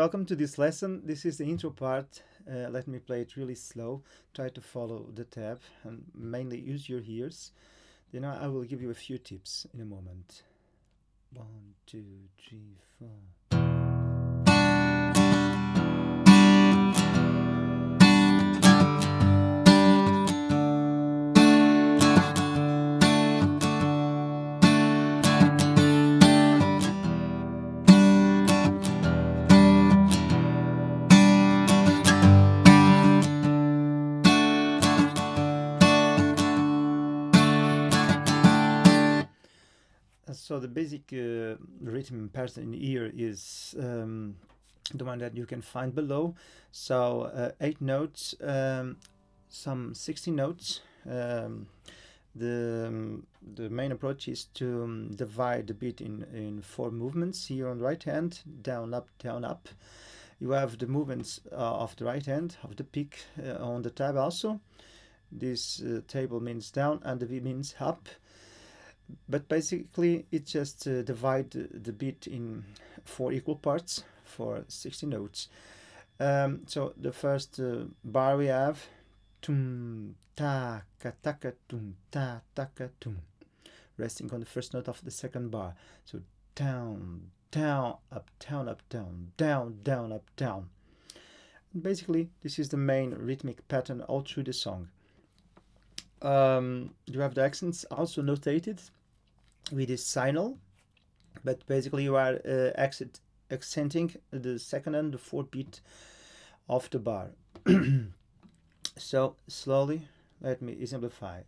welcome to this lesson. This is the intro part. Let me play it really slow. Try to follow the tab and mainly use your ears. Then I will give you a few tips in a moment. 1, 2, 3, 4. So the basic rhythm pattern here is the one that you can find below. So 8 notes, some 16 notes. The main approach is to divide the beat in 4 movements. Here on the right hand, down, up, down, up. You have the movements of the right hand, of the pick on the tab also. This table means down and the V means up. But basically it just divide the beat in 4 equal parts for 60 notes. So the first bar we have tum ta ka taka tum ta taka tum, resting on the first note of the second bar. So down, down, up, down, up, down, down, down, up, down. And basically this is the main rhythmic pattern all through the song. You have the accents also notated with this signal, but basically you are accenting the second and the fourth beat of the bar. So slowly, let me exemplify.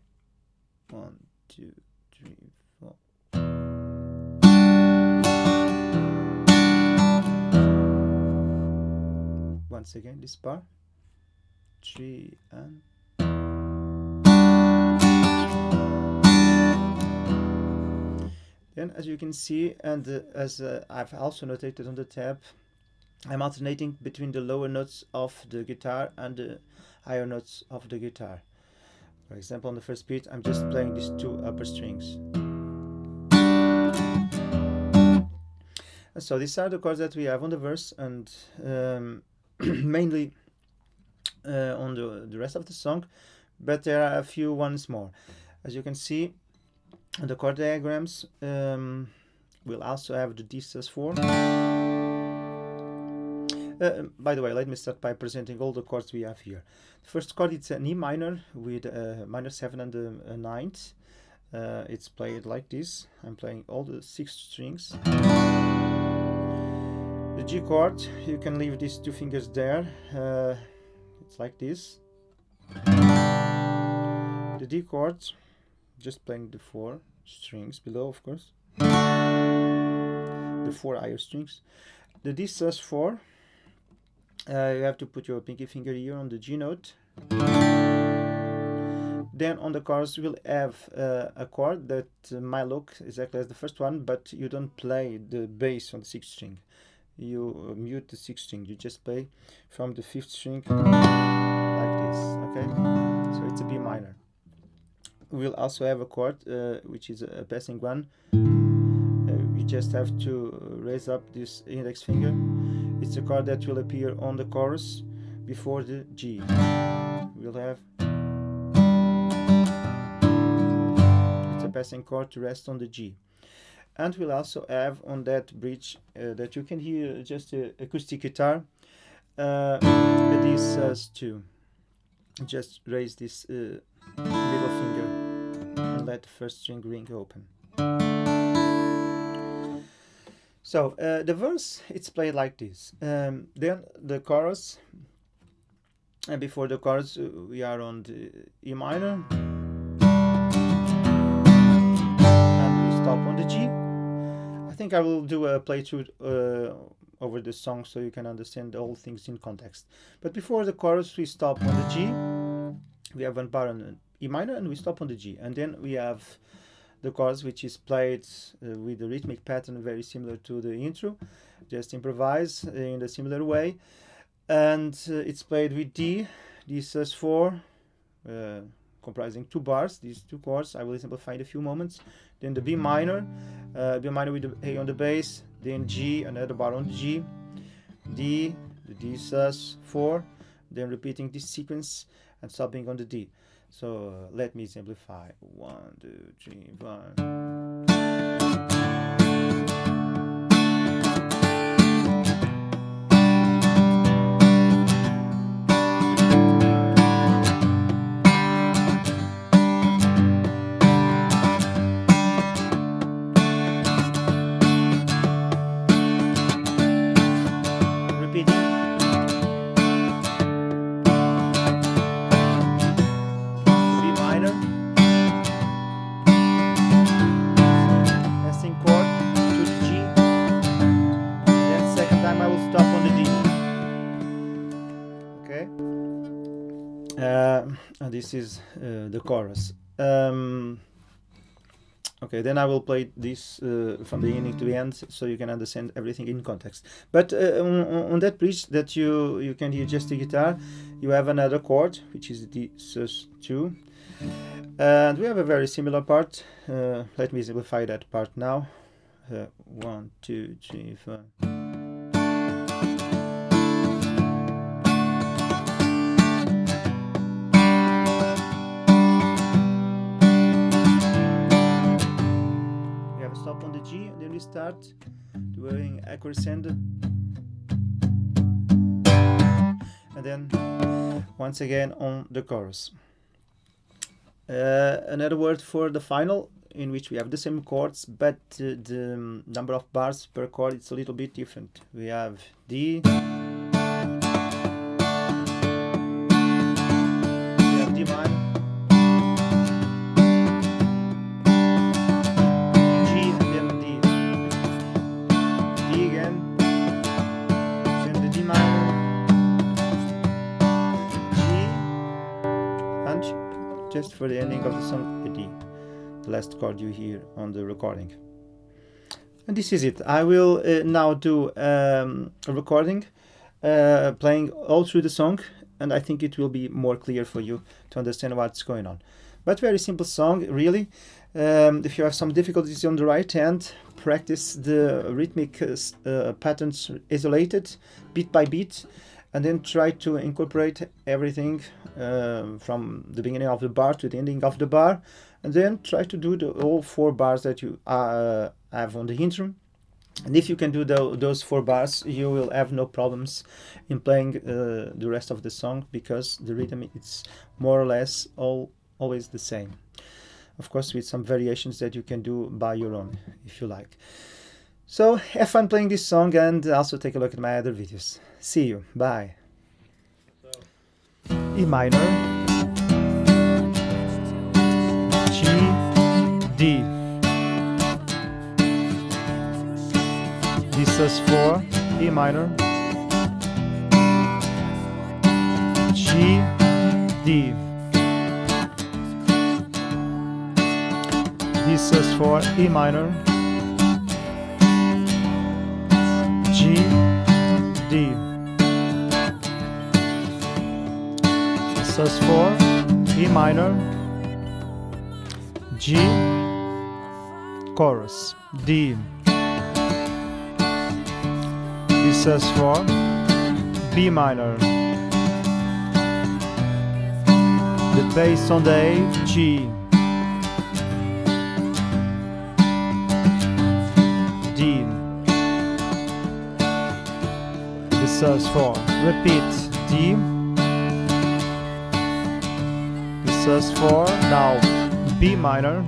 1, 2, 3, 4. Once again, this bar. 3 and. Then, as you can see, and as I've also notated on the tab, I'm alternating between the lower notes of the guitar and the higher notes of the guitar. For example, on the first beat, I'm just playing these 2 upper strings. So these are the chords that we have on the verse, and mainly on the rest of the song, but there are a few ones more. As you can see, the chord diagrams will also have the D sus4. By the way, let me start by presenting all the chords we have here. The first chord is an E minor with a minor 7 and a 9th. It's played like this. I'm playing all the 6 strings. The G chord, you can leave these 2 fingers there. It's like this. The D chord, just playing the 4 strings below, of course, the 4 higher strings. The D sus4, you have to put your pinky finger here on the G note. Then on the chorus we'll have a chord that might look exactly as the first one, but you don't play the bass on the 6th string. You mute the 6th string, you just play from the 5th string like this, okay? So it's a B minor. We'll also have a chord which is a passing one. We just have to raise up this index finger. It's a chord that will appear on the chorus before the G. We'll have, it's a passing chord to rest on the G. And we'll also have on that bridge that you can hear just acoustic guitar, a D sus2. Just raise this middle finger and let the first string ring open. So the verse, it's played like this. Then the chorus, and before the chorus we are on the E minor, and we stop on the G. I think I will do a playthrough over the song so you can understand all things in context. But before the chorus we stop on the G. We have one bar on E minor and we stop on the G, and then we have the chorus, which is played with a rhythmic pattern very similar to the intro, just improvise in a similar way, and it's played with D sus4, comprising 2 bars, these 2 chords. I will simplify in a few moments. Then the B minor with the A on the bass, then G, another bar on the G, D, the D sus4, then repeating this sequence and stopping on the D. So let me simplify. 1, 2, 3, 1. This is the chorus. Okay, then I will play this from the beginning to the end, so you can understand everything in context. But on that bridge that you can hear just the guitar, you have another chord, which is the sus2, and we have a very similar part. Let me simplify that part now. 1, 2, 3, 4. Stop on the G, and then we start doing a crescendo, and then once again on the chorus. Another word for the final, in which we have the same chords, but the number of bars per chord is a little bit different. We have D, we have D minor, just for the ending of the song, a D, the last chord you hear on the recording. And this is it. I will now do a recording playing all through the song, and I think it will be more clear for you to understand what's going on. But very simple song, really. If you have some difficulties on the right hand, practice the rhythmic patterns isolated, beat by beat, and then try to incorporate everything from the beginning of the bar to the ending of the bar, and then try to do all 4 bars that you have on the intro. And if you can do those 4 bars, you will have no problems in playing the rest of the song, because the rhythm is more or less always the same. Of course, with some variations that you can do by your own, if you like. So have fun playing this song, and also take a look at my other videos. See you. Bye. E minor, G, D, D sus4, E minor, G, D, D sus4, E minor, G, D, sus4, E minor, G, chorus, D, D sus4, B minor, the bass on the A, G, D, the sus4, repeat, D, sus4, now B minor,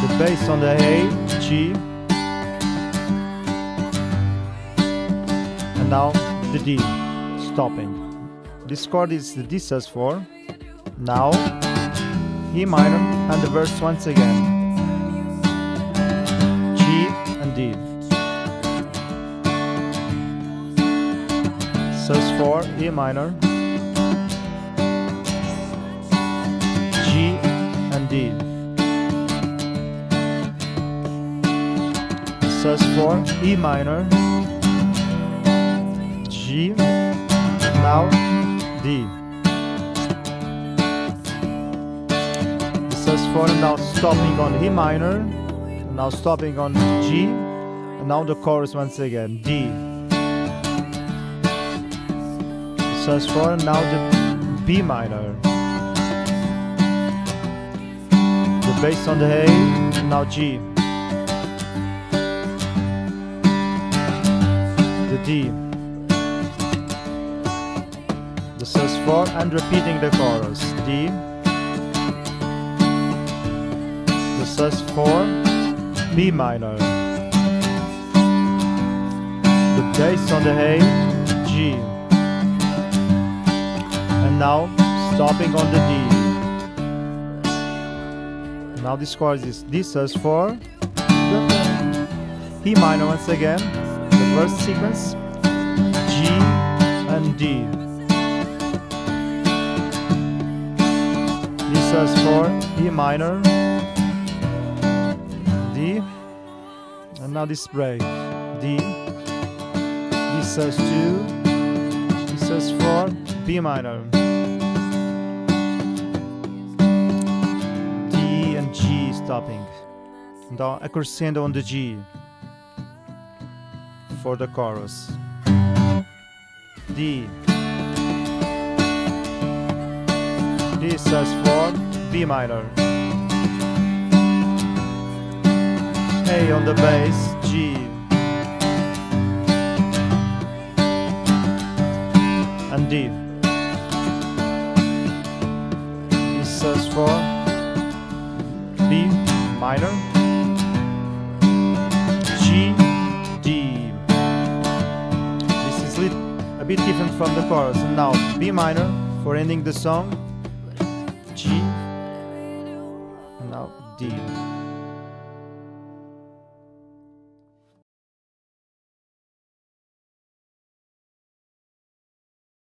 the bass on the A, G, and now the D, stopping. This chord is the D sus4, now E minor, and the verse once again, G and D, sus4, E minor, G and D, sus4, E minor, G, now D, sus4, and now stopping on E minor, now stopping on G, Now the chorus once again. D. sus4. Now the B minor. The bass on the A. Now G. The D. The sus4 and repeating the chorus. D. The sus4. B minor. The bass on the A. G. And now stopping on the D. Now this chord is D sus4, E minor once again, the first sequence, G and D. D sus4, E minor, D, and now this break, D, D sus2, D sus4, B minor. G stopping. Now a crescendo on the G for the chorus. D. D sus4, B minor. A on the bass, G. And D. D sus4. B minor, G, D. This is a bit different from the chorus. And now B minor for ending the song, G, and now D.